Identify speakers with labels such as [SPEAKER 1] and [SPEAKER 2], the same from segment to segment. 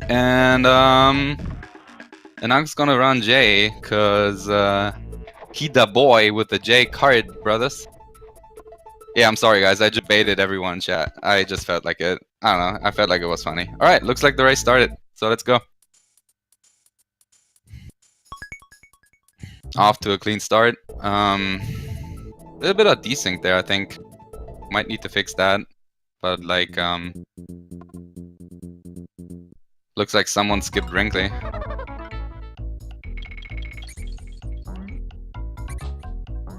[SPEAKER 1] And Anankoz gonna run J, cause he the boy with the J card, brothers. Yeah, I'm sorry guys, I just baited everyone in chat. I just felt like it. I don't know, I felt like it was funny. Alright, looks like the race started, so let's go. Off to a clean start. A little bit of desync there, I think. Might need to fix that. But like, looks like someone skipped Wrinkly.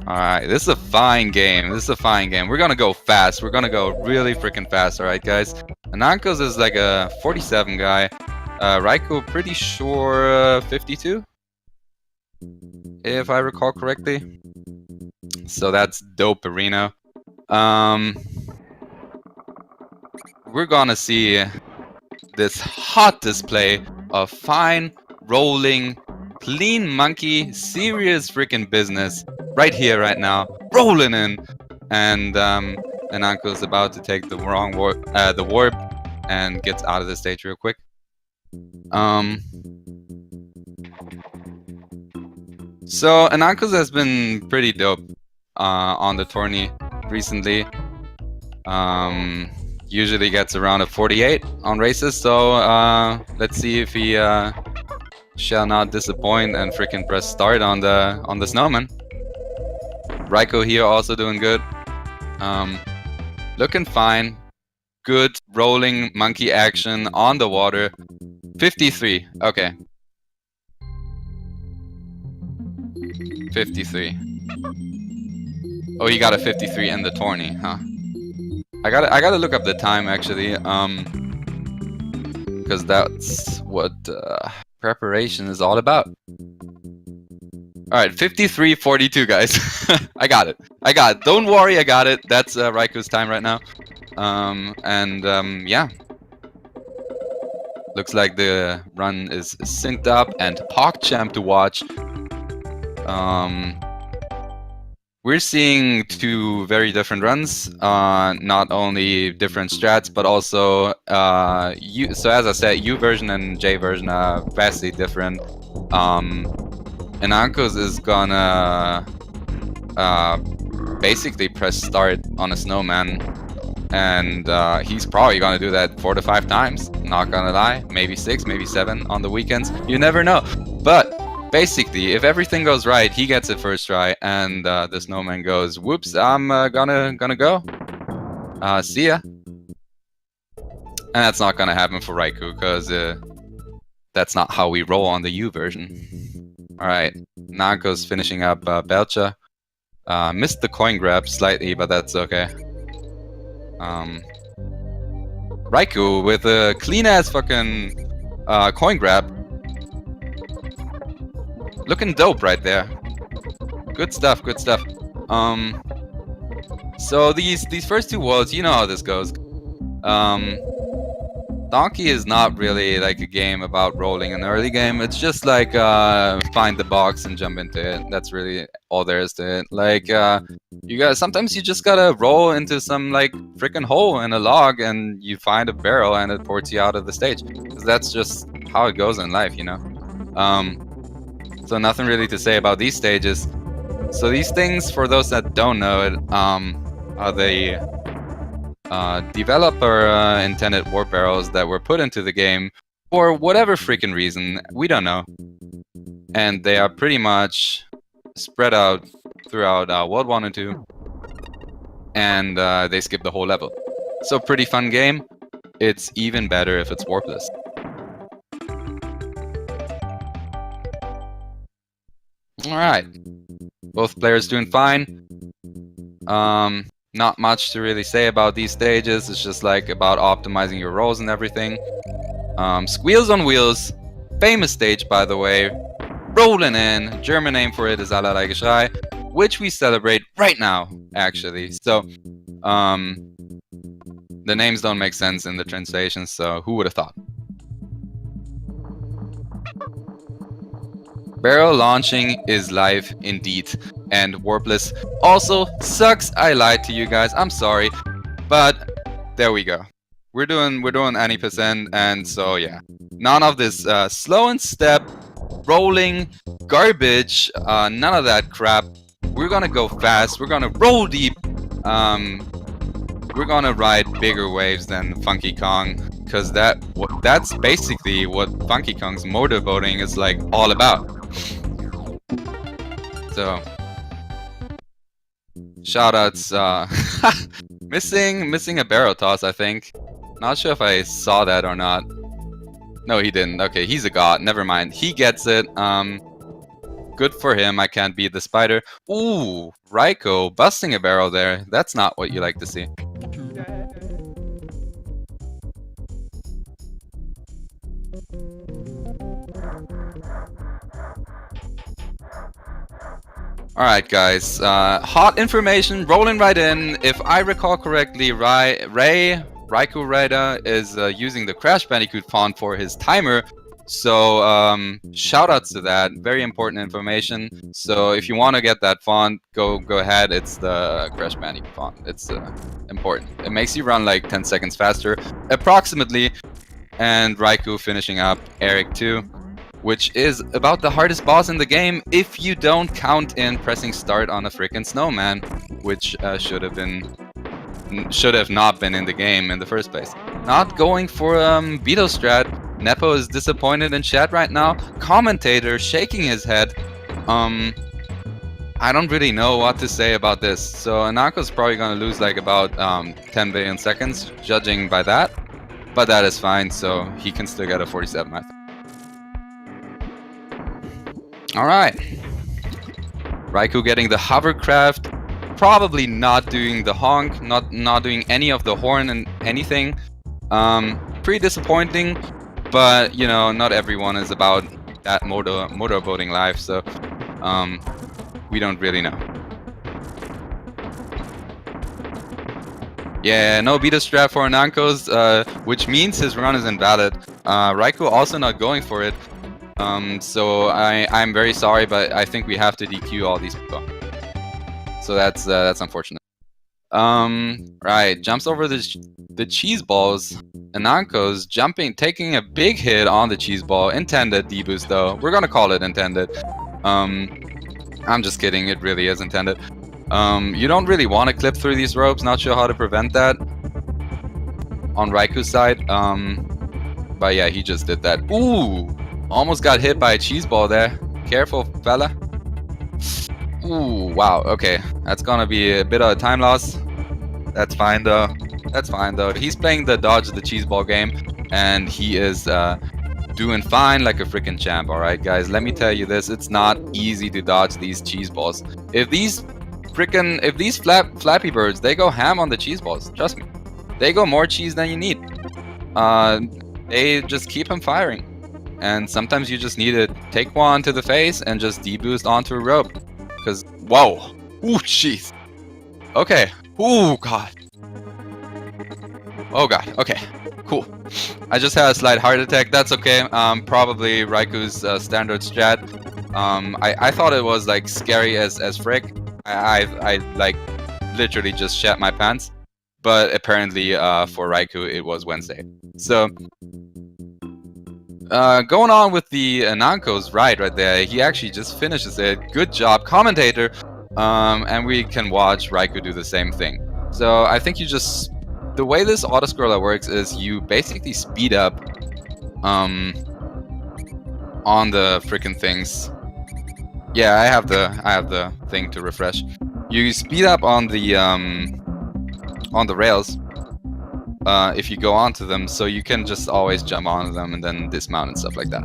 [SPEAKER 1] Alright, this is a fine game. This is a fine game. We're gonna go fast. We're gonna go really freaking fast, alright guys? Anankoz is like a 47 guy. Raiko, pretty sure 52? If I recall correctly. So that's dope arena. We're gonna see this hot display of fine, rolling, clean monkey, serious freaking business right here, right now, rolling in, and Anankoz is about to take the wrong warp, the warp, and gets out of the stage real quick. So Anankoz has been pretty dope on the tourney recently. Usually gets around a 48 on races, so let's see if he shall not disappoint and freaking press start on the snowman. Raiko here also doing good. Looking fine. Good rolling monkey action on the water. 53. Okay. 53. Oh, he got a 53 in the tourney, huh? I gotta look up the time actually, because that's what preparation is all about. Alright, 53:42, guys. I got it. Don't worry, I got it. That's Raiko's time right now. Yeah. Looks like the run is synced up and PogChamp to watch. We're seeing two very different runs. Not only different strats, but also so as I said, U version and J version are vastly different. Anankoz is gonna basically press start on a snowman, and he's probably gonna do that 4 to 5 times. Not gonna lie, maybe 6, maybe 7 on the weekends. You never know. But basically, if everything goes right, he gets it first try, and the snowman goes, "Whoops, I'm gonna go. See ya." And that's not gonna happen for Raikou, because that's not how we roll on the U version. Alright, Anankoz finishing up Belcha. Missed the coin grab slightly, but that's okay. Raikou with a clean ass fucking coin grab. Looking dope right there. Good stuff, good stuff. So these first two worlds, you know how this goes. Donkey is not really like a game about rolling an early game. It's just like find the box and jump into it. That's really all there is to it. Like sometimes you just gotta roll into some like freaking hole in a log and you find a barrel and it ports you out of the stage. 'Cause that's just how it goes in life, you know. So nothing really to say about these stages. So these things, for those that don't know it, are the developer intended warp barrels that were put into the game for whatever freaking reason, we don't know. And they are pretty much spread out throughout World 1 and 2. And they skip the whole level. So pretty fun game. It's even better if it's warpless. Alright. Both players doing fine. Not much to really say about these stages. It's just like about optimizing your rolls and everything. Squeals on Wheels. Famous stage, by the way. Rolling in. German name for it is Allerlei Geschrei, which we celebrate right now, actually. So, the names don't make sense in the translation, so who would have thought? Barrel launching is live indeed, and warpless also sucks. I lied to you guys. I'm sorry, but there we go. We're doing any percent, and so yeah. None of this slow and step, rolling, garbage, none of that crap. We're gonna go fast, we're gonna roll deep, we're gonna ride bigger waves than Funky Kong, because that's basically what Funky Kong's motorboating is like all about. So shoutouts, missing a barrel toss, I think. Not sure if I saw that or not. No, he didn't. Okay, he's a god. Never mind. He gets it. Good for him. I can't beat the spider. Ooh, Raiko busting a barrel there. That's not what you like to see. Alright guys, hot information rolling right in. If I recall correctly, raikourider is using the Crash Bandicoot font for his timer. So shoutouts to that, very important information. So if you want to get that font, go ahead. It's the Crash Bandicoot font. It's important. It makes you run like 10 seconds faster, approximately. And Raikou finishing up Eric 2. Which is about the hardest boss in the game if you don't count in pressing start on a freaking snowman, which should have not been in the game in the first place. Not going for Beetle strat. Nepo is disappointed in chat right now. Commentator shaking his head. I don't really know what to say about this. So Anankoz is probably gonna lose like about 10 billion seconds, judging by that. But that is fine, so he can still get a 47, I think. Alright. Raikou getting the hovercraft, probably not doing the honk, not doing any of the horn and anything. Pretty disappointing, but you know, not everyone is about that motorboating life, so we don't really know. Yeah, no beta strap for Anankoz, which means his run is invalid. Raikou also not going for it. So I'm very sorry, but I think we have to DQ all these people. So that's unfortunate. Right, jumps over the cheese balls. Anankoz jumping, taking a big hit on the cheese ball. Intended deboost though. We're gonna call it intended. I'm just kidding. It really is intended. You don't really want to clip through these ropes. Not sure how to prevent that on Raikou's side. But yeah, he just did that. Ooh. Almost got hit by a cheese ball there. Careful, fella. Ooh, wow. Okay, that's gonna be a bit of a time loss. That's fine though. That's fine though. He's playing the dodge the cheese ball game, and he is doing fine like a freaking champ. All right, guys. Let me tell you this: it's not easy to dodge these cheese balls. If these Flappy Birds, they go ham on the cheese balls. Trust me, they go more cheese than you need. They just keep him firing. And sometimes you just need to take one to the face and just deboost onto a rope. Because, whoa. Ooh, jeez. Okay. Ooh, God. Oh, God. Okay. Cool. I just had a slight heart attack. That's okay. Probably Raikou's standard strat. I thought it was, like, scary as frick. I like, literally just shat my pants. But apparently, for Raikou, it was Wednesday. So... going on with the Anankoz right there. He actually just finishes it. Good job, commentator. And we can watch Raikou do the same thing. So I think you just... The way this autoscroller works is you basically speed up on the freaking things. Yeah, I have the thing to refresh. You speed up on the rails. If you go onto them, so you can just always jump onto them and then dismount and stuff like that.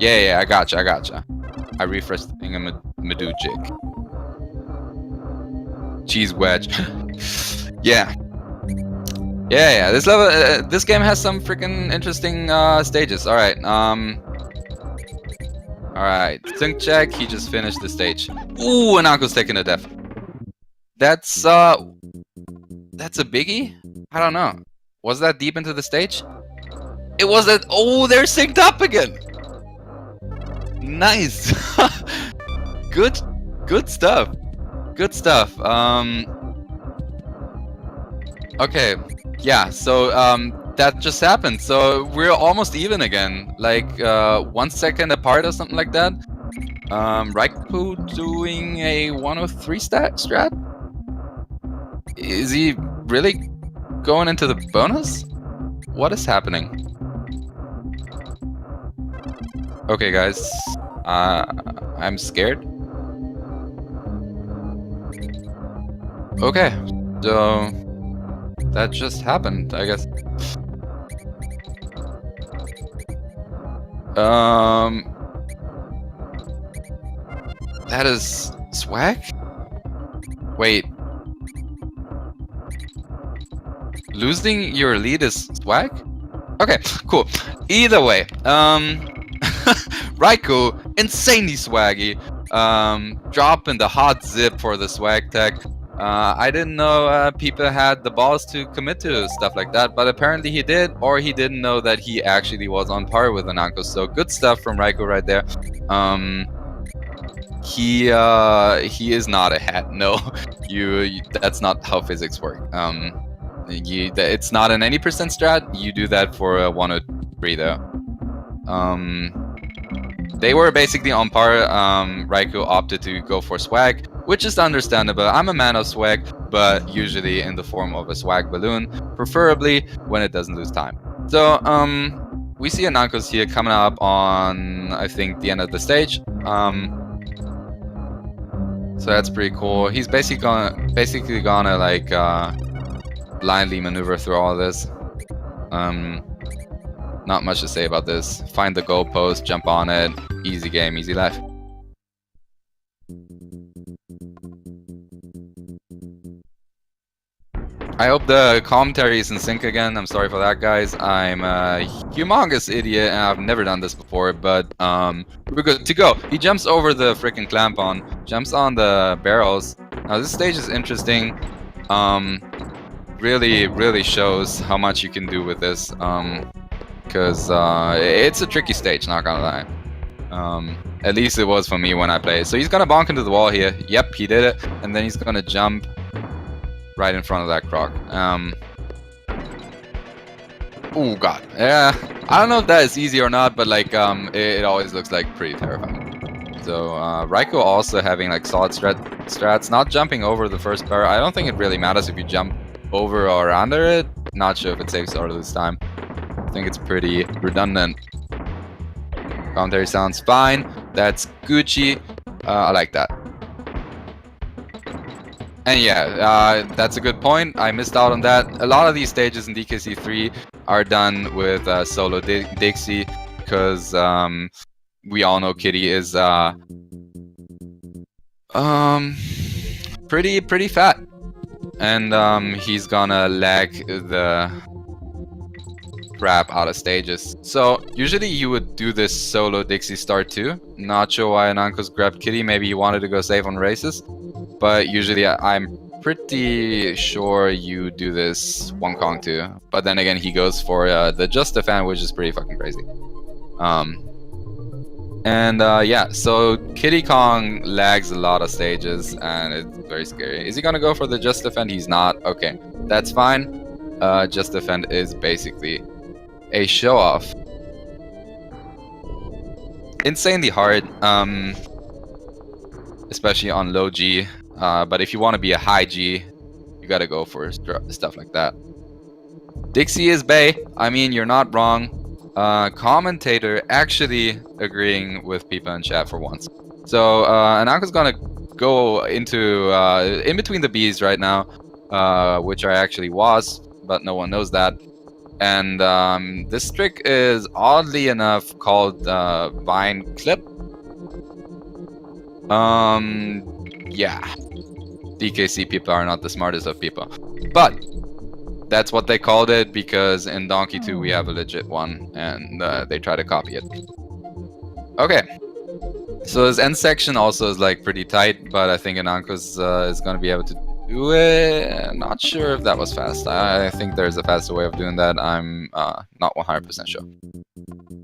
[SPEAKER 1] Yeah, I gotcha. I refreshed the thing and Medujik. Cheese wedge. Yeah. This level, this game has some freaking interesting stages. All right. Sync check. He just finished the stage. Ooh, Ananko's taking a death. That's a biggie? I don't know. Was that deep into the stage? It was that. Oh, they're synced up again. Nice. Good stuff. Good stuff. Okay. Yeah. So that just happened. So we're almost even again, like 1 second apart or something like that. Raikou doing a 103 strat. Is he really going into the bonus? What is happening? Okay, guys. I'm scared. Okay, so that just happened, I guess. That is swag? Wait. Losing your lead is swag? Okay, cool. Either way, Raikou, insanely swaggy. Dropping the hot zip for the swag tech. I didn't know people had the balls to commit to stuff like that, but apparently he did, or he didn't know that he actually was on par with Anankoz. So good stuff from Raikou right there. He is not a hat. No, you that's not how physics work. It's not an any percent strat. You do that for a 103 though. They were basically on par. Raikou opted to go for swag, which is understandable. I'm a man of swag, but usually in the form of a swag balloon, preferably when it doesn't lose time. So we see Anankoz here coming up on, I think, the end of the stage. So that's pretty cool. He's basically gonna like blindly maneuver through all of this. Not much to say about this. Find the goalpost, jump on it. Easy game, easy life. I hope the commentary is in sync again. I'm sorry for that, guys. I'm a humongous idiot and I've never done this before, but we're good to go. He jumps over the freaking clamp on, jumps on the barrels. Now this stage is interesting. Really shows how much you can do with this. Because it's a tricky stage, not gonna lie. At least it was for me when I played. So he's gonna bonk into the wall here. Yep, he did it. And then he's gonna jump right in front of that croc. Oh god. Yeah, I don't know if that is easy or not, but like it always looks like pretty terrifying. So Raikou also having like solid strats, not jumping over the first barrel. I don't think it really matters if you jump over or under it. Not sure if it saves or lose time. I think it's pretty redundant. Commentary sounds fine. That's Gucci. I like that. And yeah, that's a good point. I missed out on that. A lot of these stages in DKC3 are done with solo Dixie because we all know Kitty is pretty fat, and he's gonna lag the crap out of stages. So usually you would do this solo Dixie start too. Not sure why Anankoz grabbed Kitty. Maybe he wanted to go save on races. But usually I'm pretty sure you do this one Kong too. But then again, he goes for the Just a Fan, which is pretty fucking crazy. Yeah, so Kitty Kong lags a lot of stages and it's very scary. Is he gonna go for the Just Defend? He's not. Okay, that's fine. Just Defend is basically a show-off. Insanely hard, especially on low G. But if you want to be a high G, you gotta go for stuff like that. Dixie is bae. I mean, you're not wrong. Commentator actually agreeing with people in chat for once. So Ananko's gonna go into in between the B's right now, which are actually wasps, but no one knows that. And this trick is oddly enough called Vine Clip. Yeah, DKC people are not the smartest of people, but that's what they called it because in Donkey 2 we have a legit one, and they try to copy it. Okay, so this end section also is like pretty tight, but I think Anankoz is going to be able to do it. Not sure if that was fast. I think there's a faster way of doing that. I'm not 100% sure.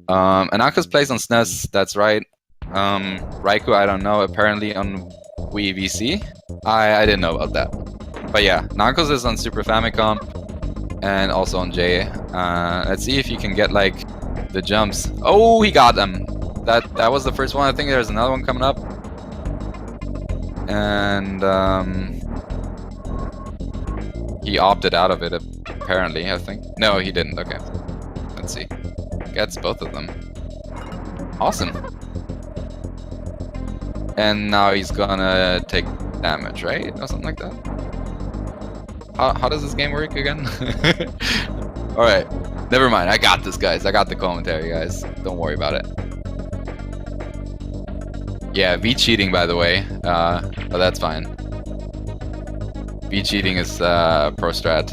[SPEAKER 1] Anankoz plays on SNES, that's right. Raikou, I don't know, apparently on Wii VC. I didn't know about that. But yeah, Anankoz is on Super Famicom and also on J. Let's see if you can get like the jumps. Oh, he got them. That was the first one. I think there's another one coming up. And he opted out of it apparently, I think. No, he didn't. Okay. Let's see. Gets both of them. Awesome. And now he's gonna take damage, right? Or something like that. How does this game work again? Alright. Never mind. I got this, guys. I got the commentary, guys. Don't worry about it. Yeah, V cheating, by the way. But that's fine. V cheating is pro strat.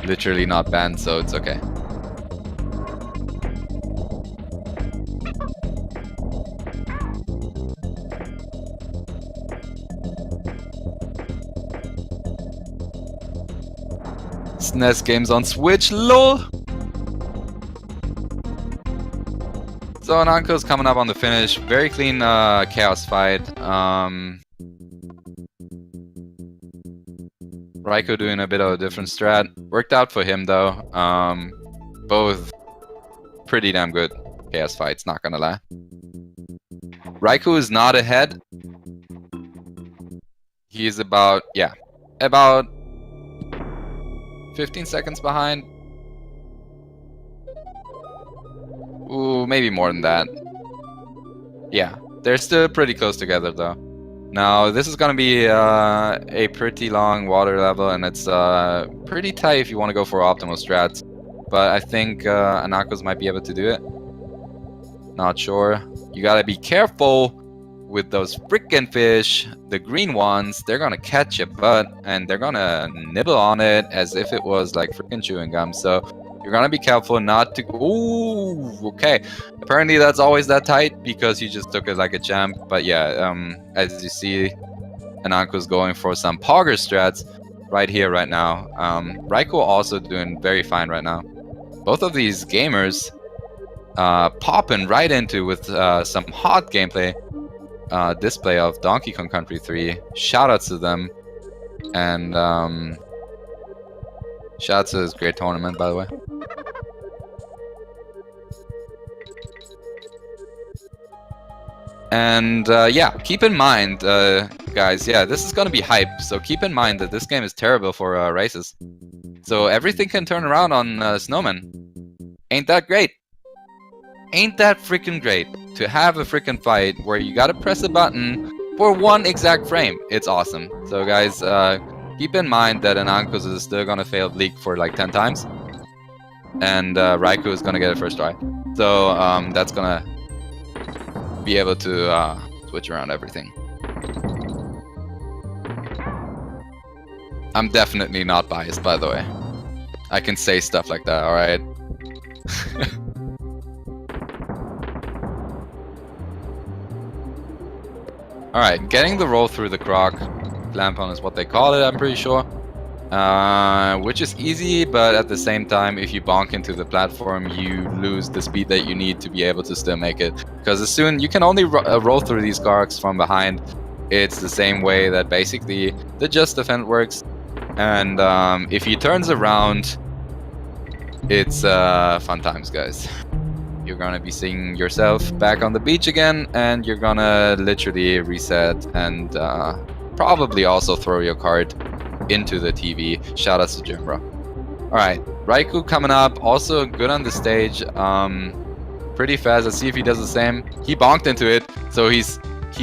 [SPEAKER 1] Literally not banned, so it's okay. SNES games on Switch, lol! So Anankoz coming up on the finish. Very clean chaos fight. Raiko doing a bit of a different strat. Worked out for him though. Both pretty damn good chaos fights, not gonna lie. Raiko is not ahead. He's about, yeah, about 15 seconds behind. Ooh, maybe more than that. Yeah, they're still pretty close together though. Now, this is gonna be a pretty long water level, and it's pretty tight if you want to go for optimal strats. But I think Anankoz might be able to do it. Not sure. You gotta be careful with those frickin' fish. The green ones, they're gonna catch your butt, and they're gonna nibble on it as if it was like frickin' chewing gum. So you're gonna be careful not to. Ooh, okay. Apparently that's always that tight because he just took it like a champ. But yeah, as you see, Anankoz going for some Pogger strats right here, right now. Raiko also doing very fine right now. Both of these gamers popping right into with some hot gameplay display of Donkey Kong Country 3. Shoutouts to them, and shoutouts to this great tournament, by the way. And yeah, keep in mind, guys, yeah, this is gonna be hype, so keep in mind that this game is terrible for races. So everything can turn around on Snowman. Ain't that great? Ain't that freaking great to have a freaking fight where you gotta press a button for one exact frame? It's awesome. So guys, keep in mind that Anankoz is still gonna fail Bleak for like 10 times. And Raiko is gonna get it first try. So that's gonna be able to switch around everything. I'm definitely not biased, by the way. I can say stuff like that, alright? Alright, getting the roll through the croc. Clampon is what they call it, I'm pretty sure. Which is easy, but at the same time, if you bonk into the platform, you lose the speed that you need to be able to still make it. Because as soon, you can only roll through these crocs from behind. It's the same way that basically the Just Defend works. And if he turns around, it's fun times, guys. You're gonna be seeing yourself back on the beach again, and you're gonna literally reset and probably also throw your card into the TV. Shoutouts to Jimbro. Alright, Raiko coming up, also good on the stage. Pretty fast. Let's see if he does the same. He bonked into it, so he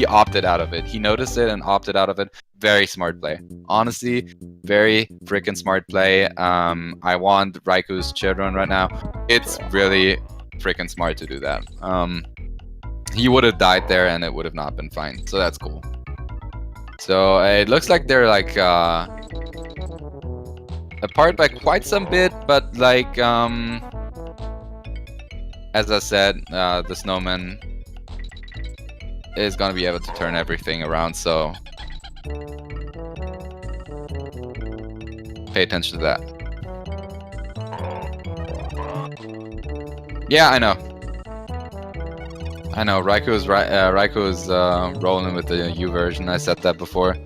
[SPEAKER 1] opted out of it. He noticed it and opted out of it. Very smart play. Honestly, very freaking smart play. I want Raiko's children right now. It's really freaking smart to do that. He would have died there and it would have not been fine. So that's cool. So it looks like they're like apart by quite some bit, but like as I said, the snowman is gonna be able to turn everything around, so pay attention to that. Yeah, I know. Raiko is rolling with the U version. I said that before,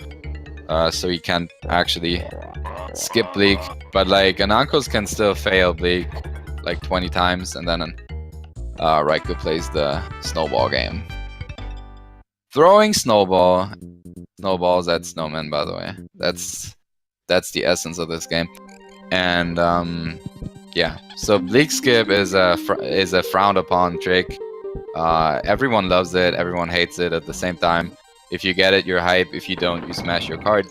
[SPEAKER 1] so he can't actually skip Bleak, but like Anankoz can still fail Bleak like 20 times, and then Raikou plays the snowball game. Throwing snowballs at snowmen, by the way. That's the essence of this game. And yeah, so Bleak skip is a frowned upon trick. Everyone loves it, everyone hates it at the same time. If you get it, you're hype. If you don't, you smash your card.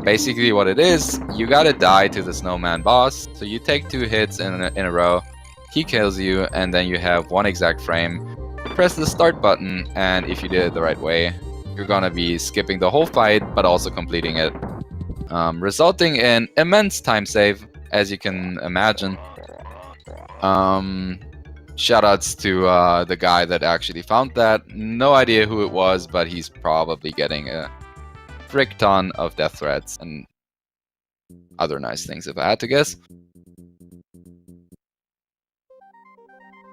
[SPEAKER 1] Basically what it is, you gotta die to the snowman boss. So you take 2 hits in a row, he kills you, and then you have 1 exact frame. Press the start button, and if you did it the right way, you're gonna be skipping the whole fight, but also completing it. Resulting in immense time save, as you can imagine. Shoutouts to the guy that actually found that. No idea who it was, but he's probably getting a frick ton of death threats and other nice things, if I had to guess.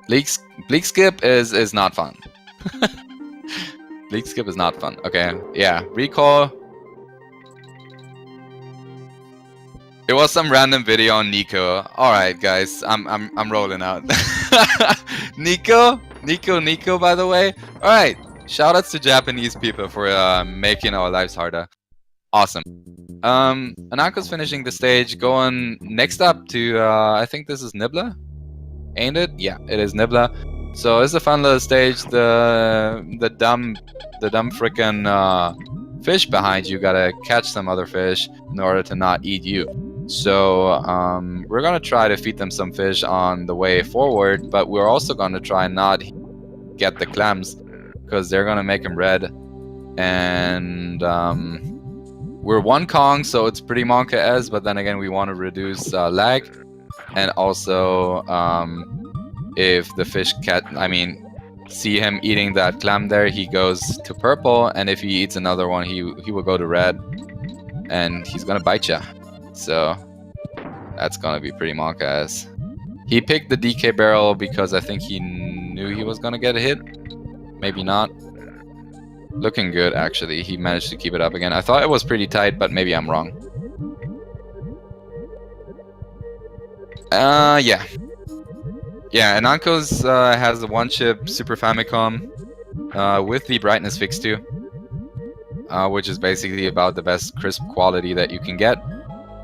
[SPEAKER 1] Bleak skip is not fun. Bleak skip is not fun. Okay, yeah, recall. It was some random video on Nico. All right, guys, I'm rolling out. Nico, by the way. All right, shoutouts to Japanese people for making our lives harder. Awesome. Anankoz finishing the stage, going next up to I think this is Nibbler, ain't it? Yeah, it is Nibbler. So it's a fun little stage. The dumb frickin' fish behind you gotta catch some other fish in order to not eat you. So we're gonna try to feed them some fish on the way forward, but we're also gonna try not get the clams because they're gonna make them red. And we're 1 Kong, so it's pretty Monka-esque, but then again we want to reduce lag. And also if the fish see him eating that clam there, he goes to purple, and if he eats another one, he will go to red, and he's gonna bite ya. So that's gonna be pretty Monka-esque. He picked the DK barrel because I think he knew he was gonna get a hit. Maybe not. Looking good, actually. He managed to keep it up again. I thought it was pretty tight, but maybe I'm wrong. Yeah. Yeah, Anankoz has the 1-chip Super Famicom with the brightness fix too, which is basically about the best crisp quality that you can get.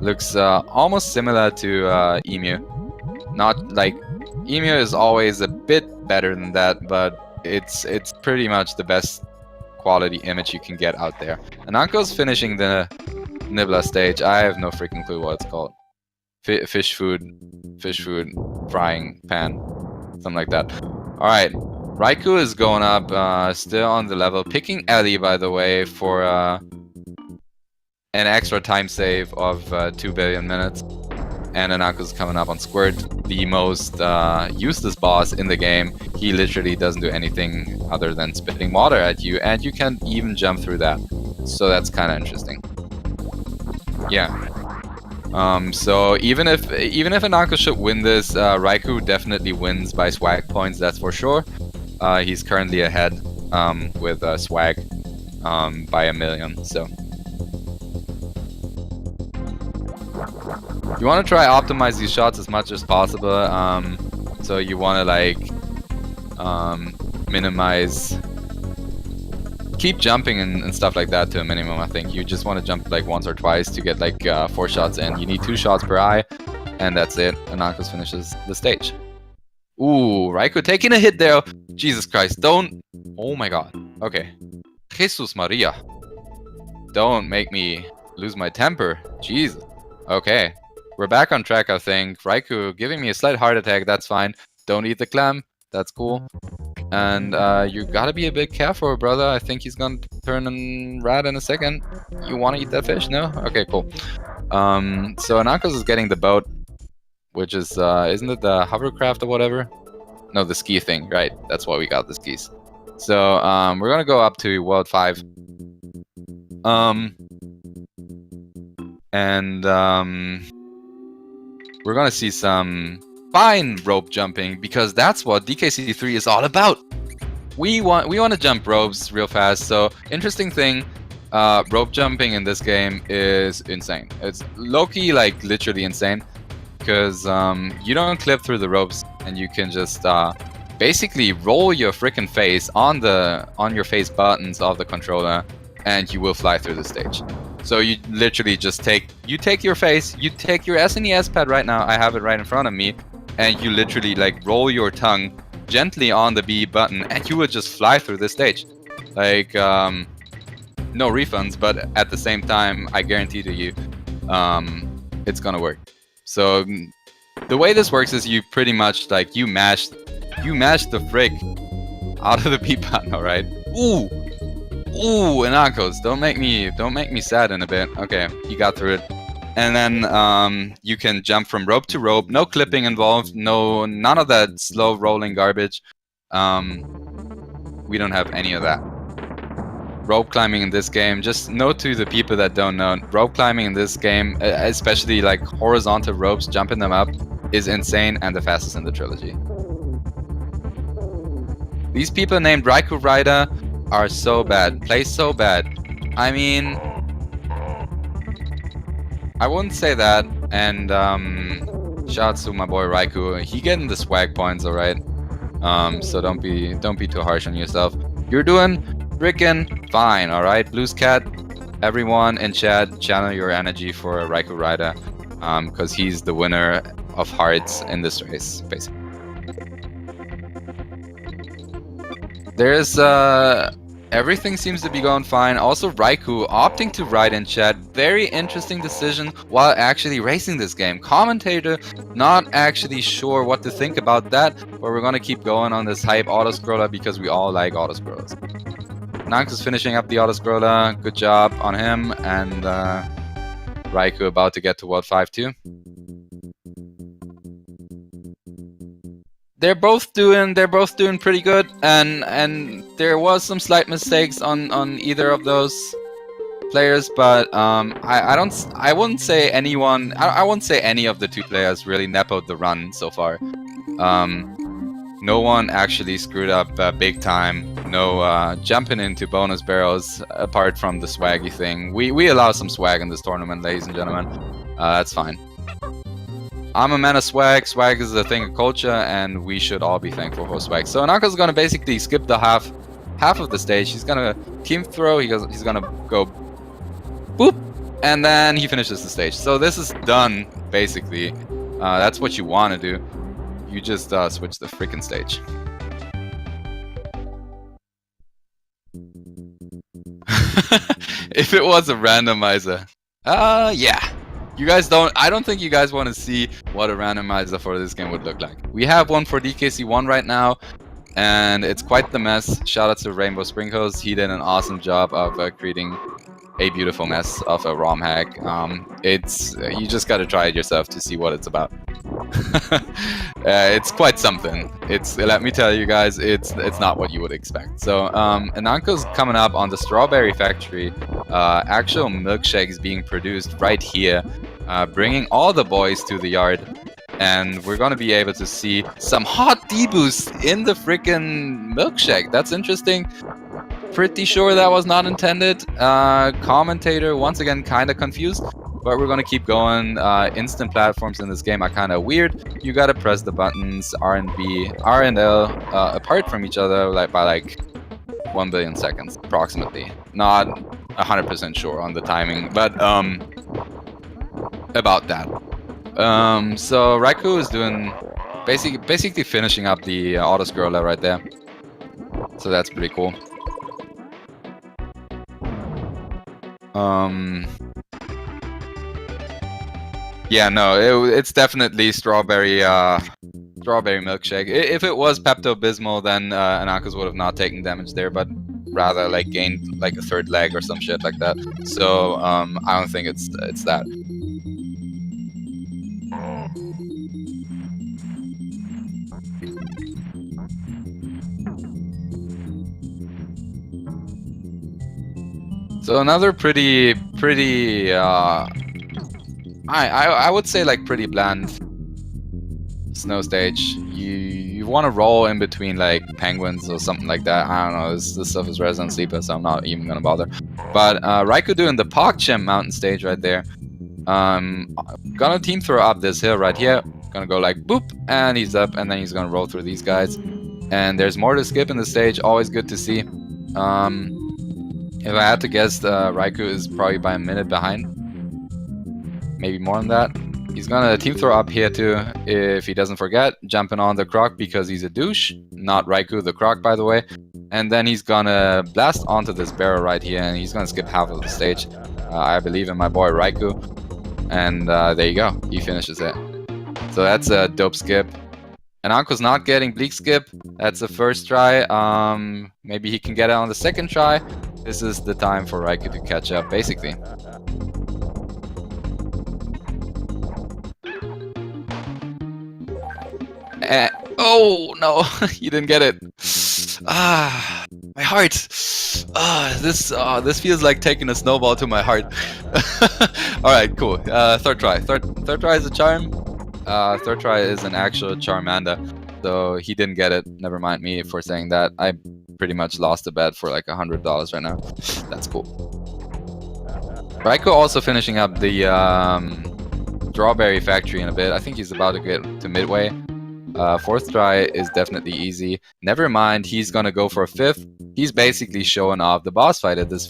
[SPEAKER 1] Looks almost similar to Emu. Not like Emu is always a bit better than that, but it's pretty much the best quality image you can get out there. Anankoz finishing the Nibbler stage. I have no freaking clue what it's called. Fish food frying pan, something like that. All right, Raikou is going up, still on the level, picking Ellie, by the way, for an extra time save of 2 billion minutes. And Anankoz is coming up on Squirt, the most useless boss in the game. He literally doesn't do anything other than spitting water at you, and you can even jump through that. So that's kind of interesting. Yeah. So even if Anankoz should win this, Raikou definitely wins by swag points. That's for sure. He's currently ahead with swag by 1 million. So. You want to try optimize these shots as much as possible. So you want to like minimize, keep jumping and stuff like that to a minimum. I think you just want to jump like once or twice to get like 4 shots in. You need 2 shots per eye, and that's it. Anankoz finishes the stage. Ooh, Raikou taking a hit there. Jesus Christ! Don't. Oh my God. Okay. Jesus Maria. Don't make me lose my temper. Jesus. Okay. We're back on track, I think. Raikou giving me a slight heart attack, that's fine. Don't eat the clam, that's cool. And you gotta be a bit careful, brother. I think he's gonna turn red in a second. You wanna eat that fish? No? Okay, cool. So Anankoz is getting the boat, which is, isn't it the hovercraft or whatever? No, the ski thing, right. That's why we got the skis. So we're gonna go up to World 5. We're gonna see some fine rope jumping, because that's what DKC3 is all about. We want to jump ropes real fast. So interesting thing, Rope jumping in this game is insane. It's low-key, like, literally insane. Because you don't clip through the ropes, and you can just basically roll your freaking face on your face buttons of the controller, and you will fly through the stage. So you literally just take your face, you take your SNES pad right now, I have it right in front of me, and you literally like roll your tongue gently on the B button, and you will just fly through the stage. Like no refunds, but at the same time, I guarantee to you, it's gonna work. So the way this works is you pretty much like you mash the frick out of the B button, alright? Ooh, Anankoz, don't make me sad in a bit. Okay, he got through it. And then you can jump from rope to rope, no clipping involved, none of that slow rolling garbage. We don't have any of that. Rope climbing in this game, just note to the people that don't know, rope climbing in this game, especially like horizontal ropes, jumping them up, is insane and the fastest in the trilogy. These people named raikourider are so bad, play so bad. I mean, I wouldn't say that, and shout out to my boy Raikou, he getting the swag points, alright? So don't be too harsh on yourself. You're doing frickin' fine, alright? Blues Cat, everyone in chat, channel your energy for raikourider, because he's the winner of hearts in this race, basically. There's everything seems to be going fine. Also, Raikou opting to write in chat. Very interesting decision while actually racing this game. Commentator not actually sure what to think about that, but we're gonna keep going on this hype auto-scroller because we all like auto-scrollers. Anankoz finishing up the auto-scroller. Good job on him. And Raikou about to get to World 5 too. They're both doing pretty good, and there was some slight mistakes on either of those players, but I wouldn't say any of the two players really nepoed the run so far. No one actually screwed up big time. No jumping into bonus barrels apart from the swaggy thing. We allow some swag in this tournament, ladies and gentlemen. That's fine. I'm a man of swag. Swag is a thing of culture, and we should all be thankful for swag. So Anankoz is gonna basically skip the half of the stage. He's gonna team throw. He's gonna go boop, and then he finishes the stage. So this is done basically. That's what you want to do. You just switch the freaking stage. If it was a randomizer, yeah. I don't think you guys want to see what a randomizer for this game would look like. We have one for DKC1 right now, and it's quite the mess. Shout out to Rainbow Sprinkles. He did an awesome job of creating a beautiful mess of a ROM hack. You just gotta try it yourself to see what it's about. It's quite something. Let me tell you guys, it's not what you would expect. So Anankoz coming up on the Strawberry Factory. Actual milkshakes being produced right here, bringing all the boys to the yard, and we're gonna be able to see some hot deboosts in the freaking milkshake. That's interesting. Pretty sure that was not intended. Commentator once again kind of confused, but we're gonna keep going. Instant platforms in this game are kind of weird. You gotta press the buttons R and L apart from each other by 1 billion seconds approximately. Not 100% sure on the timing, but about that. So Raikou is doing basically finishing up the auto scroller right there. So that's pretty cool. Yeah, no, it's definitely strawberry milkshake. If it was Pepto-Bismol, then Anankoz would have not taken damage there, but rather gained a third leg or some shit like that. So I don't think it's that. So another pretty I would say pretty bland snow stage. You want to roll in between penguins or something like that. I don't know. This stuff is Resident Sleeper, so I'm not even gonna bother. But Raikou doing the PogChamp mountain stage right there. Gonna team throw up this hill right here. Gonna go like boop, and he's up, and then he's gonna roll through these guys. And there's more to skip in the stage. Always good to see. If I had to guess, Raikou is probably by a minute behind. Maybe more than that. He's gonna team throw up here too, if he doesn't forget, jumping on the croc because he's a douche. Not Raikou the croc, by the way. And then he's gonna blast onto this barrel right here, and he's gonna skip half of the stage. I believe in my boy Raikou. And there you go, he finishes it. So that's a dope skip. Anankoz not getting Bleak skip, that's the first try. Maybe he can get it on the second try. This is the time for Raikou to catch up, basically. Oh no, he didn't get it. Ah, my heart. This feels like taking a snowball to my heart. All right, cool. Third try. Third try is a charm. Third try is an actual Charmander, so he didn't get it. Never mind me for saying that. I pretty much lost a bet for like $100 right now. That's cool. Raikou also finishing up the Strawberry Factory in a bit. I think he's about to get to midway. Fourth try is definitely easy. Never mind, he's gonna go for a fifth. He's basically showing off the boss fight at this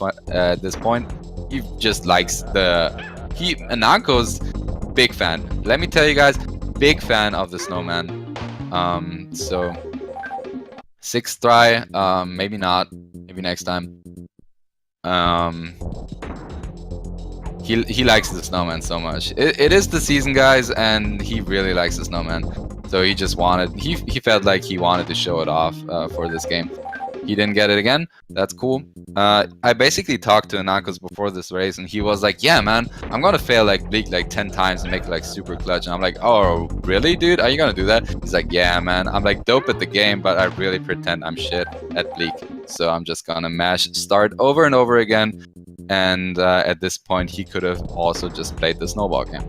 [SPEAKER 1] point. He just likes Anankoz, big fan. Let me tell you guys, big fan of the snowman. So sixth try, maybe not, maybe next time. He likes the snowman so much. It is the season, guys, and he really likes the snowman. So he just he felt like he wanted to show it off for this game. He didn't get it again. That's cool. I basically talked to Anankoz before this race, and he was like, yeah, man, I'm gonna fail like Bleak like 10 times and make it like super clutch. And I'm like, oh, really, dude? Are you gonna do that? He's like, yeah, man. I'm like dope at the game, but I really pretend I'm shit at Bleak. So I'm just gonna mash start over and over again. And at this point, he could have also just played the snowball game.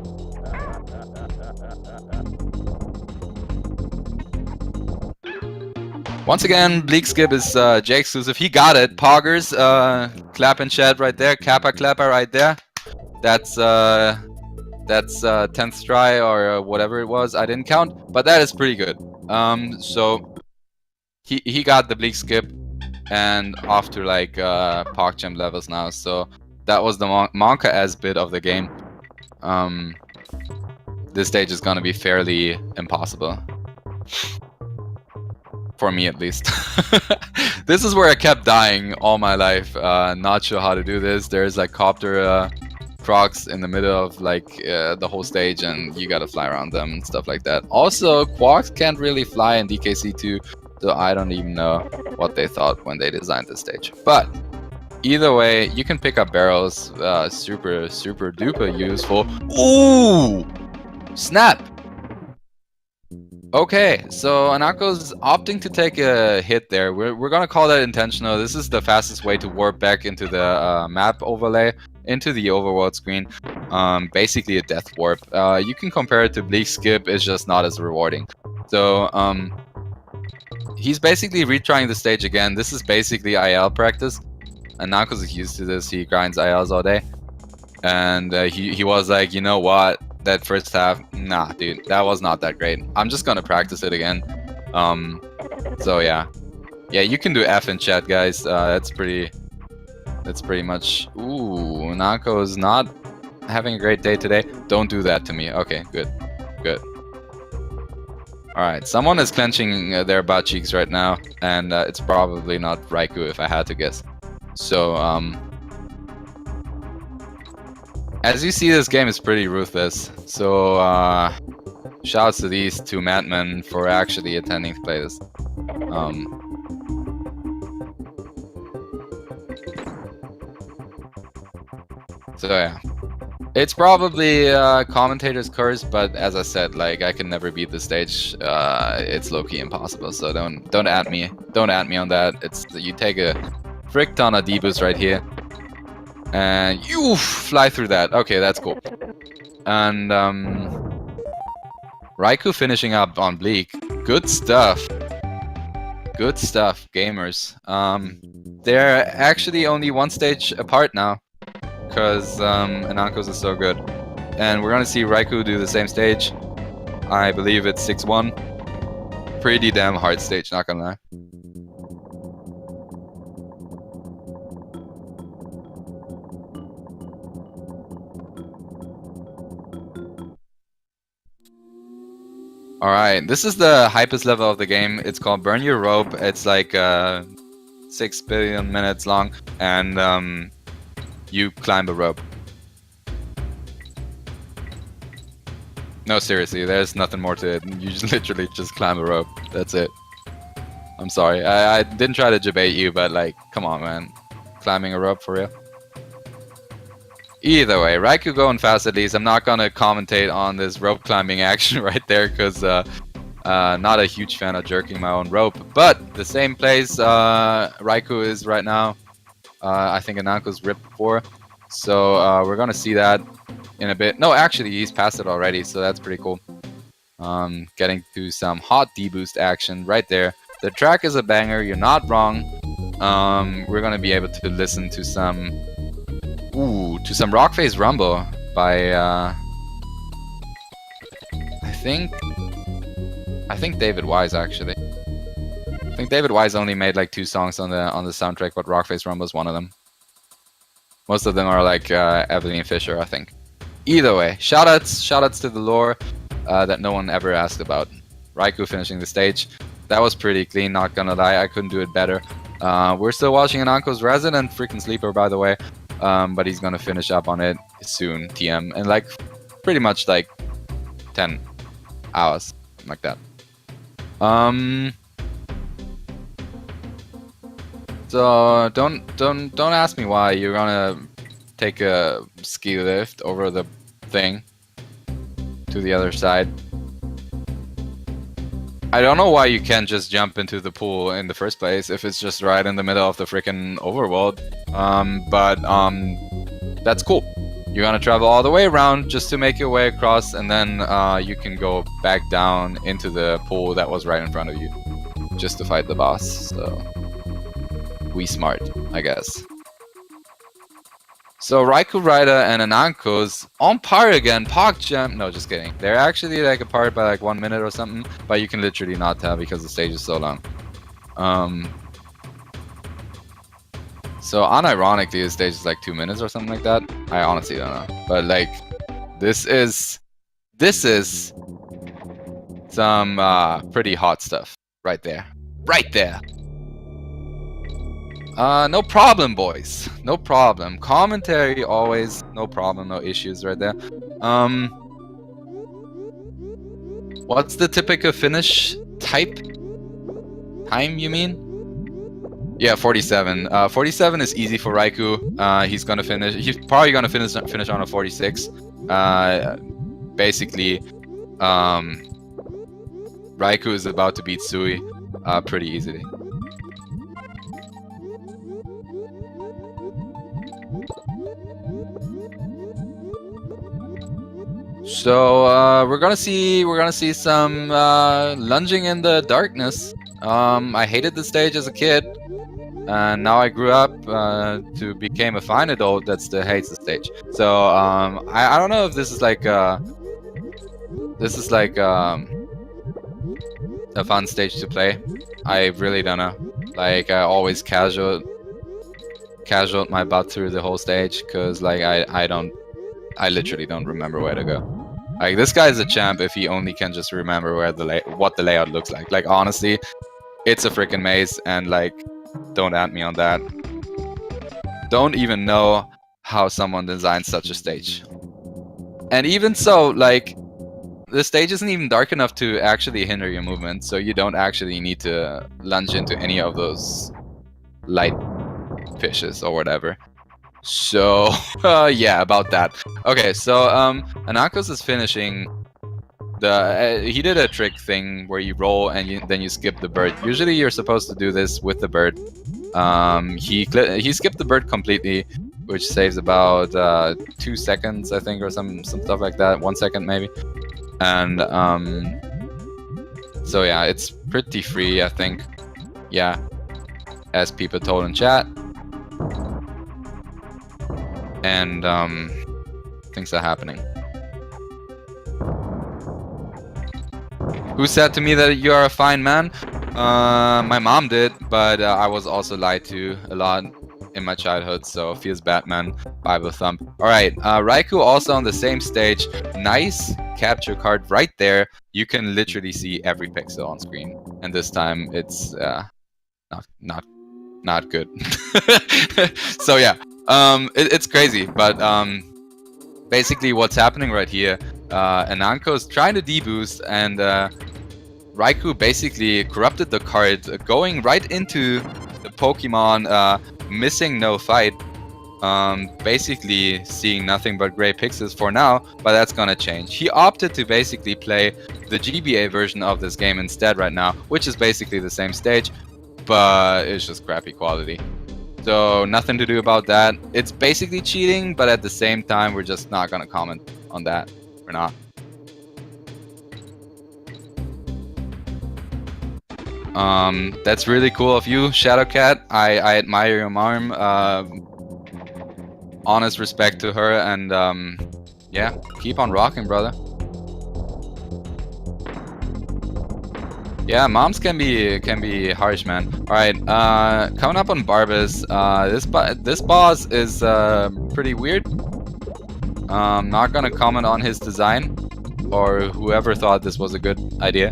[SPEAKER 1] Once again, Bleak skip is J exclusive. He got it. Poggers, clap in chat right there. Kappa clapper right there. That's 10th try or whatever it was. I didn't count, but that is pretty good. So he got the Bleak skip and off to like PogChamp levels now. So that was the Monka-as bit of the game. This stage is gonna be fairly impossible. For me, at least. This is where I kept dying all my life. Not sure how to do this. There's like copter crocs in the middle of like the whole stage, and you gotta fly around them and stuff like that. Also, Quarks can't really fly in DKC2, so I don't even know what they thought when they designed this stage. But either way, you can pick up barrels. Super duper useful. Ooh! Snap! Okay, so Anankoz opting to take a hit there. We're gonna call that intentional. This is the fastest way to warp back into the map overlay, into the overworld screen. Basically a death warp. You can compare it to Bleak skip, it's just not as rewarding. So he's basically retrying the stage again. This is basically IL practice. Anankoz is used to this. He grinds ILs all day. And he was like, you know what? That first half, nah, dude, that was not that great. I'm just gonna practice it again. So yeah, you can do F in chat, guys. That's pretty much. Ooh, Anankoz is not having a great day today. Don't do that to me. Okay, good. All right, someone is clenching their butt cheeks right now, and it's probably not Raikou if I had to guess. So as you see, this game is pretty ruthless. So shouts to these two madmen for actually attending to play this. So yeah, it's probably commentator's curse, but as I said, like I can never beat the stage. It's low-key impossible. So don't at me. Don't at me on that. It's you take a frick ton of D-boost right here. And you fly through that. Okay, that's cool. And Raikou finishing up on Bleak. Good stuff. Good stuff, gamers. they're actually only one stage apart now, because Anankoz is so good. And we're gonna see Raikou do the same stage. I believe it's 6-1. Pretty damn hard stage, not gonna lie. Alright, this is the hypest level of the game. It's called Burn Your Rope. It's like 6 billion minutes long, and you climb a rope. No, seriously, there's nothing more to it. You just literally just climb a rope. That's it. I'm sorry. I didn't try to debate you, but like, come on, man. Climbing a rope for real? Either way, Raikou going fast at least. I'm not gonna commentate on this rope climbing action right there, because not a huge fan of jerking my own rope. But the same place Raikou is right now. I think Anankoz ripped before. So we're gonna see that in a bit. No, actually, he's passed it already, so that's pretty cool. Getting to some hot D-boost action right there. The track is a banger, you're not wrong. We're gonna be able to listen to some Rockface Rumble by I think David Wise, actually. I think David Wise only made like 2 songs on the soundtrack, but Rockface Rumble is one of them. Most of them are like Evelyn Fisher, I think. Either way, shoutouts to the lore that no one ever asked about. Raikou finishing the stage. That was pretty clean, not gonna lie. I couldn't do it better. We're still watching Anankoz resident freaking sleeper, by the way. But he's gonna finish up on it soon, TM, in like pretty much like 10 hours, something like that. So don't ask me why you're gonna take a ski lift over the thing to the other side. I don't know why you can't just jump into the pool in the first place if it's just right in the middle of the freaking overworld. But that's cool. You're gonna travel all the way around just to make your way across, and then you can go back down into the pool that was right in front of you just to fight the boss. So we smart, I guess. So raikourider and Anankoz on par again. PogChamp. No, just kidding. They're actually like apart by like 1 minute or something, but you can literally not tell because the stage is so long. So unironically, the stage is like 2 minutes or something like that. I honestly don't know, but like this is some pretty hot stuff right there. Right there. No problem, boys. No problem. Commentary always, no problem, no issues right there. What's the typical finish type? Time, you mean? Yeah, 47. 47 is easy for Raikou. He's gonna finish. He's probably gonna finish on a 46. Basically, Raikou is about to beat Sui pretty easily. So we're gonna see some lunging in the darkness. I hated the stage as a kid, and now I grew up to become a fine adult that still hates the stage. So I don't know if this is like a fun stage to play. I really don't know. Like I always casualed my butt through the whole stage because like I literally don't remember where to go. Like this guy's a champ if he only can just remember where what the layout looks like. Like honestly, it's a freaking maze, and like don't add me on that. Don't even know how someone designed such a stage. And even so, like the stage isn't even dark enough to actually hinder your movement, so you don't actually need to lunge into any of those light fishes or whatever. So yeah, about that. Okay, so Anankoz is finishing the he did a trick thing where you roll and then you skip the bird. Usually you're supposed to do this with the bird. He skipped the bird completely, which saves about 2 seconds, I think, or some stuff like that. 1 second maybe. And so yeah, it's pretty free, I think. Yeah. as people told in chat. And things are happening. Who said to me that you are a fine man? My mom did, but I was also lied to a lot in my childhood, so feels bad, man. Bible thump. Alright, Raikou also on the same stage. Nice capture card right there. You can literally see every pixel on screen. And this time it's not good. So yeah, it's crazy, but basically what's happening right here, Anankoz trying to deboost, and Raikou basically corrupted the card, going right into the Pokemon, missing no fight, basically seeing nothing but gray pixels for now, but that's gonna change. He opted to basically play the GBA version of this game instead right now, which is basically the same stage, but it's just crappy quality. So nothing to do about that. It's basically cheating, but at the same time, we're just not gonna comment on that. We're not. That's really cool of you, Shadowcat. I admire your mom. Honest respect to her, and yeah, keep on rocking, brother. Yeah, moms can be harsh, man. All right, coming up on Barbas. This boss is pretty weird. Not gonna comment on his design or whoever thought this was a good idea,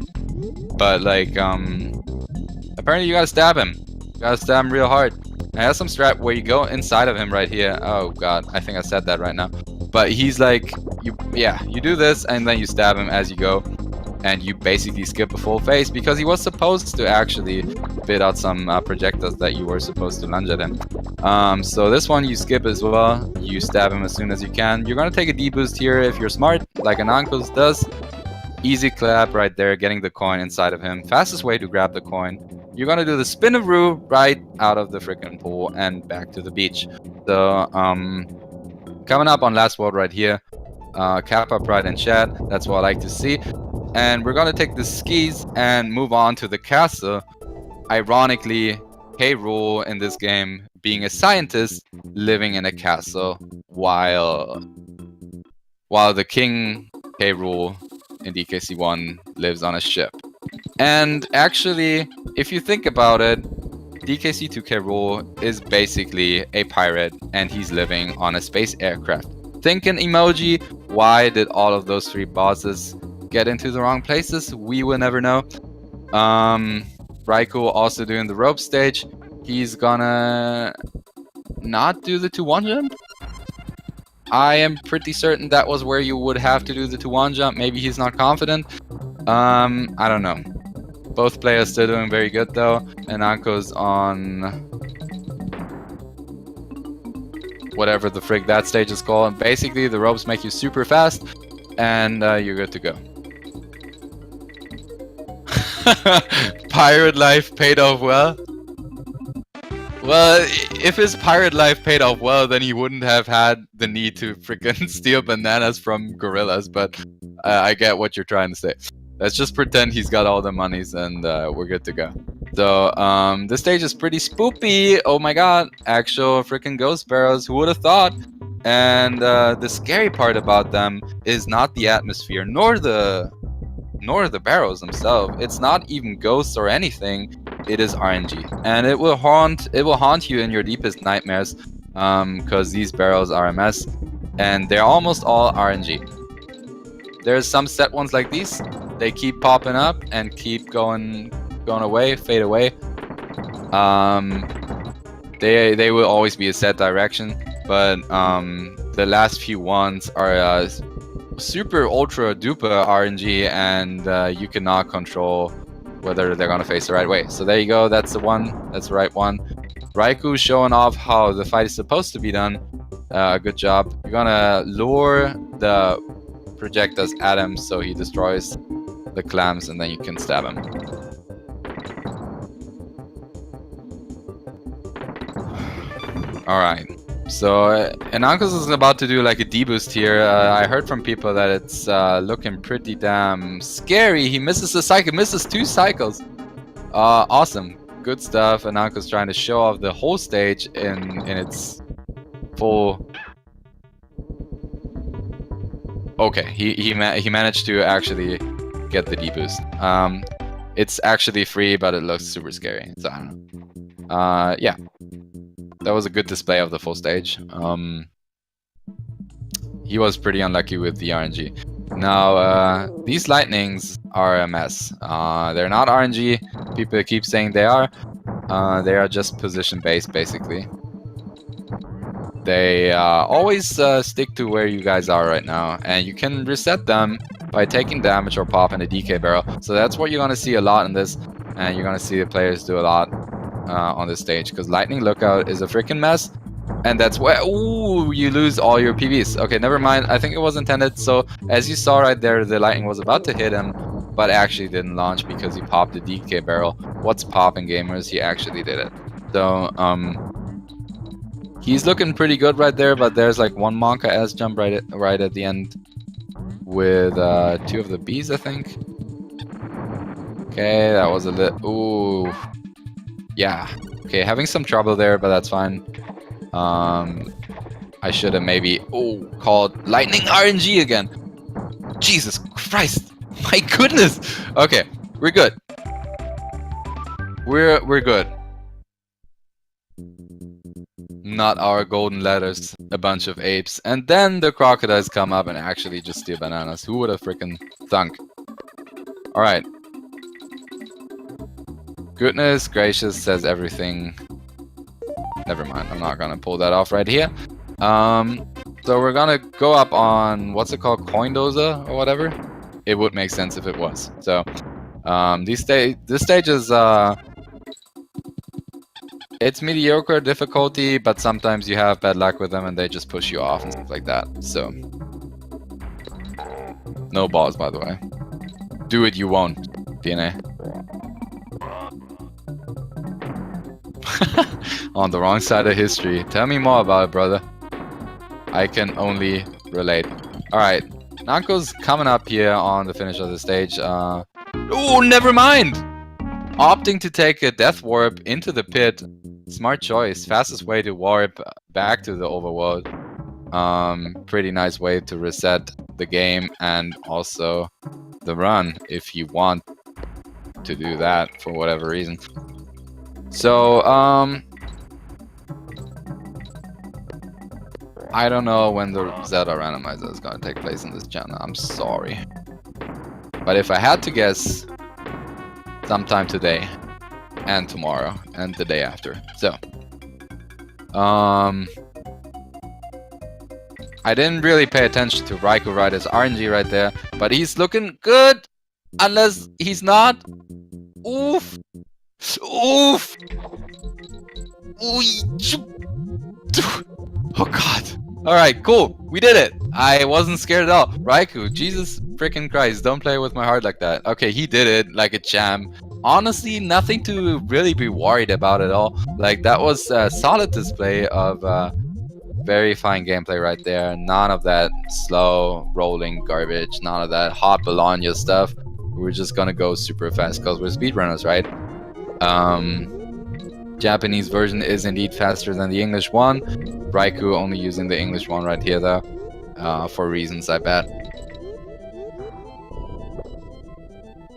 [SPEAKER 1] but like apparently you gotta stab him. You gotta stab him real hard. I have some strat where you go inside of him right here. Oh god, I think I said that right now. But he's like, you do this and then you stab him as you go. And you basically skip a full phase because he was supposed to actually spit out some projectiles that you were supposed to lunge at him. So this one you skip as well. You stab him as soon as you can. You're gonna take a deboost here if you're smart, like Anankoz does. Easy clap right there, getting the coin inside of him. Fastest way to grab the coin. You're gonna do the spinaroo right out of the freaking pool and back to the beach. So coming up on last world right here. Kappa, Pride, and Chat. That's what I like to see. And we're gonna take the skis and move on to the castle. Ironically, K. Rool in this game being a scientist living in a castle while the King K. Rool in DKC1 lives on a ship. And actually, if you think about it, DKC2 K. Rool is basically a pirate and he's living on a space aircraft. Thinking emoji, why did all of those three bosses get into the wrong places? We will never know. Raikou also doing the rope stage. He's gonna not do the 2-1 jump. I am pretty certain that was where you would have to do the 2-1 jump. Maybe he's not confident. I don't know. Both players still doing very good though. Anankoz on whatever the frig that stage is called. Basically, the ropes make you super fast, and you're good to go. Pirate life paid off well. Well, if his pirate life paid off well, then he wouldn't have had the need to freaking steal bananas from gorillas, but I get what you're trying to say. Let's just pretend he's got all the monies and we're good to go. So, this stage is pretty spoopy. Oh my god, actual freaking ghost barrels, who would have thought? And the scary part about them is not the atmosphere, nor the barrels themselves. It's not even ghosts or anything. It is RNG, and it will haunt you in your deepest nightmares, because these barrels are a mess, and they're almost all RNG. There's some set ones like these. They keep popping up and keep going away, fade away. They will always be a set direction, but the last few ones are super ultra duper RNG, and you cannot control whether they're gonna face the right way. So there you go, that's the one, that's the right one. Raikou showing off how the fight is supposed to be done. Good job. You're gonna lure the projectiles at him so he destroys the clams, and then you can stab him. Alright, so Anankoz is about to do like a deboost here. I heard from people that it's looking pretty damn scary. He misses a cycle, misses 2 cycles. Awesome. good stuff. Anankoz trying to show off the whole stage in its full. Okay, he managed to actually get the D boost. It's actually free, but it looks super scary. So I don't know. Yeah, that was a good display of the full stage. He was pretty unlucky with the RNG. Now, these lightnings are a mess. They're not RNG. People keep saying they are. They are just position-based, basically. They always stick to where you guys are right now, and you can reset them by taking damage or popping a DK barrel. So that's what you're going to see a lot in this, and you're going to see the players do a lot on this stage, because Lightning Lookout is a freaking mess. And that's where, ooh, you lose all your PBs. Okay, never mind. I think it was intended. So as you saw right there, the lightning was about to hit him, but actually didn't launch because he popped the DK barrel. What's popping, gamers? He actually did it. So he's looking pretty good right there. But there's like one Monka S jump right at the end with 2 of the Bs, I think. Okay, that was a little. Ooh, yeah. Okay, having some trouble there, but that's fine. I should have maybe called lightning RNG again. Jesus Christ, my goodness. Okay, we're good. We're good. Not our golden letters, a bunch of apes, and then the crocodiles come up and actually just steal bananas. Who would have freaking thunk? All right. Goodness gracious says everything. Never mind, I'm not gonna pull that off right here. So we're gonna go up on, what's it called, Coindoza or whatever? It would make sense if it was. So this stage is it's mediocre difficulty, but sometimes you have bad luck with them and they just push you off and stuff like that. So no balls, by the way. Do it, you won't, DNA. On the wrong side of history. Tell me more about it, brother. I can only relate. Alright, Anankoz coming up here on the finish of the stage. Oh, never mind! Opting to take a death warp into the pit. Smart choice. Fastest way to warp back to the overworld. Pretty nice way to reset the game and also the run if you want to do that for whatever reason. So, I don't know when the Zelda randomizer is going to take place in this channel. I'm sorry. But if I had to guess, sometime today and tomorrow and the day after. So, I didn't really pay attention to raikourider's RNG right there, but he's looking good unless he's not. Oof. Oof. Oh god. Alright, cool. We did it. I wasn't scared at all. Raikou, Jesus freaking Christ, don't play with my heart like that. Okay, he did it like a champ. Honestly, nothing to really be worried about at all. Like, that was a solid display of very fine gameplay right there. None of that slow rolling garbage. None of that hot Bologna stuff. We're just gonna go super fast because we're speedrunners, right? Japanese version is indeed faster than the English one. Raikou only using the English one right here though, for reasons I bet.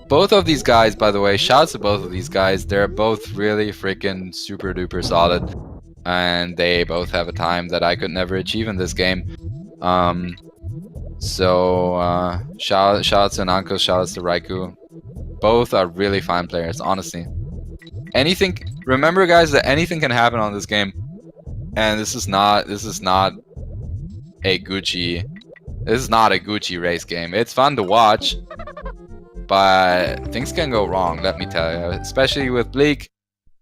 [SPEAKER 1] Both of these guys, by the way, shouts to both of these guys. They're both really freaking super duper solid, and they both have a time that I could never achieve in this game. So shout outs to Anankoz, shout outs to Raikou. Both are really fine players, honestly. Anything, remember guys, that anything can happen on this game, and this is not a Gucci race game. It's fun to watch, but things can go wrong, let me tell you. Especially with Bleak,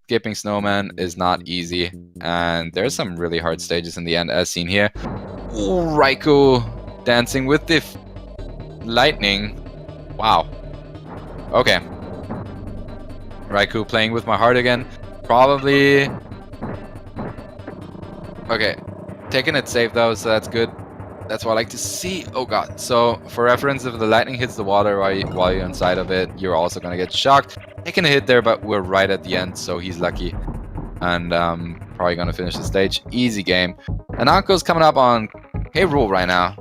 [SPEAKER 1] skipping Snowman is not easy, and there's some really hard stages in the end, as seen here. Ooh, Raikou dancing with the lightning. Wow. Okay. Raikou playing with my heart again. Probably. Okay. Taking it safe though, so that's good. That's what I like to see. Oh god. So, for reference, if the lightning hits the water while you're inside of it, you're also gonna get shocked. taking a hit there, but we're right at the end, so he's lucky. And probably gonna finish the stage. Easy game. Anankoz coming up on K. Rool right now.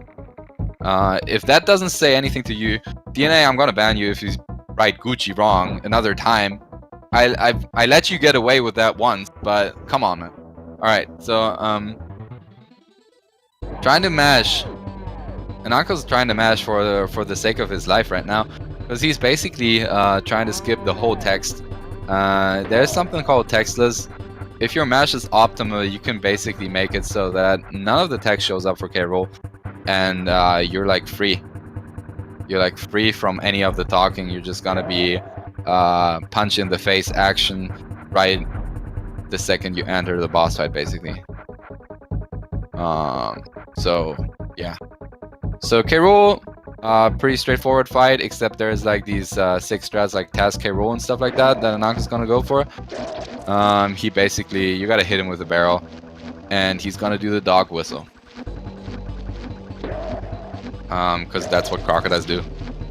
[SPEAKER 1] If that doesn't say anything to you, DNA, I'm gonna ban you if you write Gucci wrong another time. I let you get away with that once, but come on, man. Alright, so trying to mash. Anankoz is trying to mash for the sake of his life right now, because he's basically trying to skip the whole text. There's something called textless. If your mash is optimal, you can basically make it so that none of the text shows up for K. Rool, and you're like free. You're like free from any of the talking. You're just gonna be punch in the face action right the second you enter the boss fight, basically. So yeah. So K. Rool, pretty straightforward fight, except there's like these 6 strats like Task K. Rool and stuff like that Anankoz is gonna go for. He basically, you gotta hit him with a barrel, and he's gonna do the dog whistle. Because that's what crocodiles do.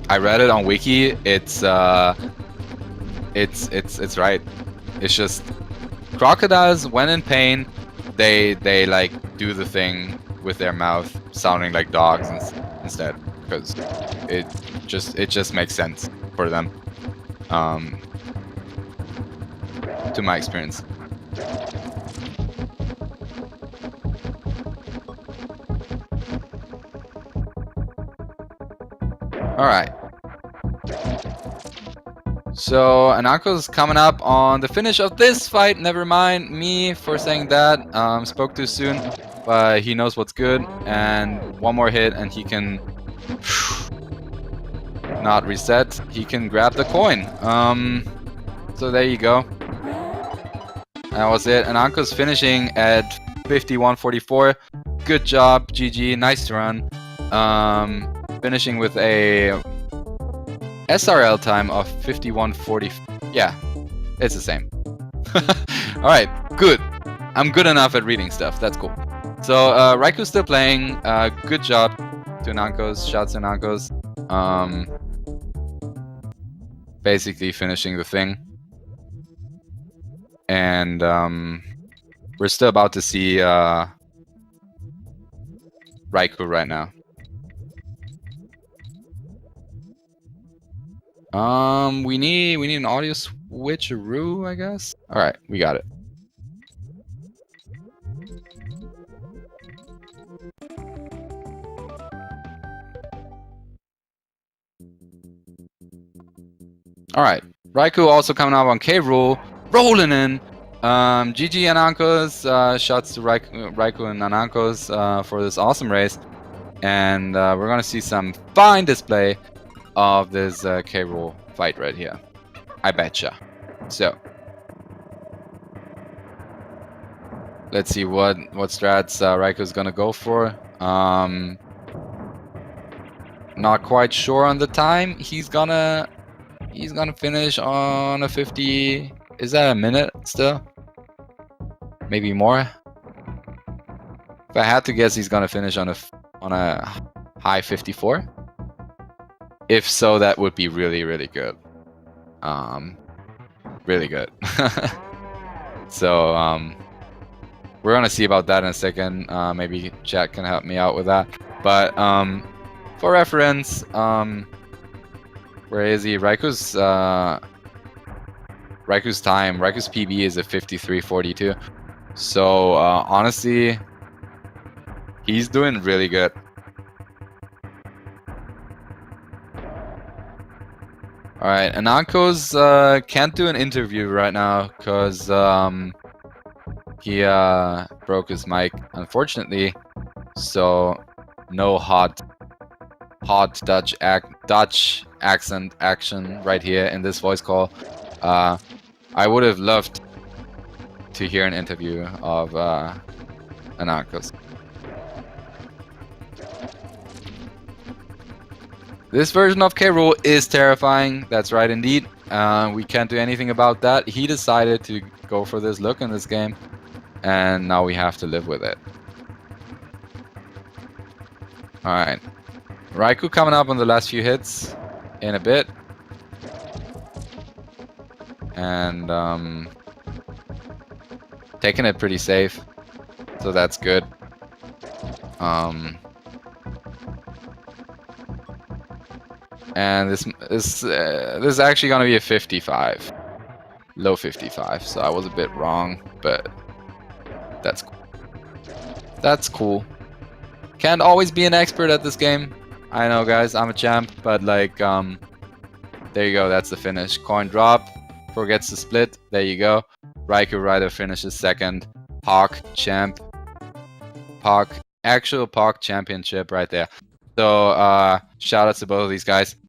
[SPEAKER 1] I read it on Wiki. It's right. It's just crocodiles, when in pain, they like do the thing with their mouth, sounding like dogs instead, because it just makes sense for them. To my experience. Alright. So Anankoz is coming up on the finish of this fight. Never mind me for saying that. Spoke too soon, but he knows what's good. And one more hit and he can not reset. He can grab the coin. So there you go. That was it. Anankoz finishing at 51:44. Good job, GG. Nice run. Finishing with a SRL time of 51:40. Yeah, it's the same. Alright, good. I'm good enough at reading stuff. That's cool. So, Raiku's still playing. Good job to Anankoz. Shouts to Anankoz. Basically finishing the thing. And we're still about to see Raikou right now. We need an audio switcheroo, I guess. All right, we got it. All right, Raikou also coming up on K. Rool, rolling in. GG Anankoz. Shouts to Raikou and Anankoz for this awesome race, and we're gonna see some fine display of this K. Rool fight right here. I betcha. So let's see what strats Raiku's gonna go for. Not quite sure on the time. He's gonna finish on a 50. Is that a minute still? Maybe more. If I had to guess, he's gonna finish on a high 54. If so, that would be really, really good. Really good. So, we're gonna see about that in a second. Maybe chat can help me out with that. But, for reference, where is he? Raiku's time, Raiku's PB is a 53:42. So, honestly, he's doing really good. Alright, Anankoz can't do an interview right now because he broke his mic, unfortunately. So no hot Dutch accent action right here in this voice call. I would have loved to hear an interview of Anankoz. This version of K. Rool is terrifying. That's right, indeed. We can't do anything about that. He decided to go for this look in this game, and now we have to live with it. Alright. Raikou coming up on the last few hits in a bit. and taking it pretty safe, so that's good. And this is actually gonna be a 55, low 55. So I was a bit wrong, but that's cool. That's cool. Can't always be an expert at this game. I know, guys, I'm a champ, but like, there you go. That's the finish. Coin drop. Forgets to split. There you go. raikourider finishes second. Park champ. Park, actual Park championship right there. So shout out to both of these guys.